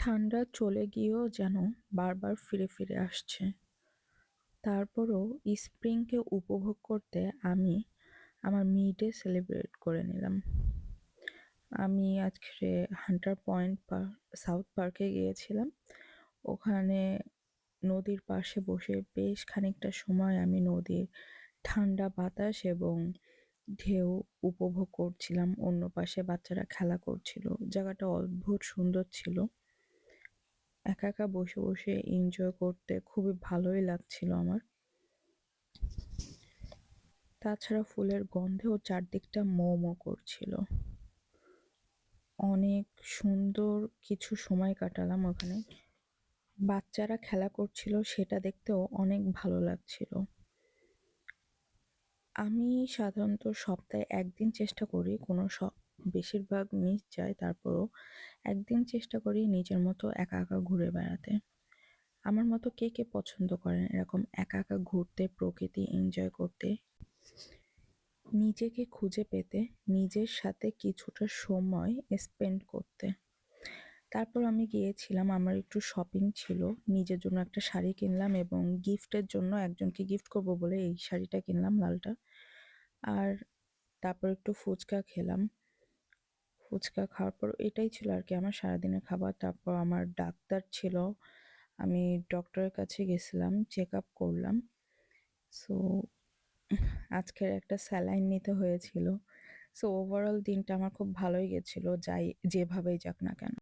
ঠান্ডা চলে গিয়েও যেন বারবার ফিরে ফিরে আসছে। তারপরও স্প্রিংকে উপভোগ করতে আমি আমার মিড-ডে সেলিব্রেট করে নিলাম। আমি আজকে হান্টার পয়েন্ট সাউথ পার্কে গিয়েছিলাম। ওখানে নদীর পাশে বসে বেশ খানিকটা সময় আমি নদীর ঠান্ডা বাতাস এবং ঢেউ উপভোগ করছিলাম। অন্য পাশে বাচ্চারা খেলা করছিল। জায়গাটা অদ্ভুত সুন্দর ছিল। একা একা বসে বসে এনজয় করতে খুবই ভালোই লাগছিল আমার। তাছাড়া ফুলের গন্ধেও চারদিকটা মো মো করছিল। অনেক সুন্দর কিছু সময় কাটালাম ওখানে। বাচ্চারা খেলা করছিল সেটা দেখতেও অনেক ভালো লাগছিল। আমি সাধারণত সপ্তাহে ১ দিন চেষ্টা করি, বেশিরভাগ মিস যায়, তারপরও ১ দিন চেষ্টা করি নিজের মতো একা একা ঘুরে বেড়াতে। আমার মতো কে কে পছন্দ করেন এরকম একা একা ঘুরতে, প্রকৃতি এনজয় করতে, নিজেকে খুঁজে পেতে, নিজের সাথে কিছুটা সময় স্পেন্ড করতে? তারপর আমি গিয়েছিলাম, আমার একটু শপিং ছিল। নিজের জন্য একটা শাড়ি কিনলাম এবং গিফটের জন্য একজনকে গিফট করব বলে এই শাড়িটা কিনলাম, লালটা। আর তারপর একটু ফুচকা খেলাম। ফুচকা খাওয়ার পর এটাই ছিল আর কি আমার সারাদিনের খাবার। তারপর আমার ডাক্তার ছিল। আমি ডক্টরের কাছে গেছিলাম, চেক আপ করলাম। সো আজকের একটা স্যালাইন নিতে হয়েছিল। সো ওভারঅল দিনটা আমার খুব ভালোই গেছিল, যেভাবেই যাক না কেন।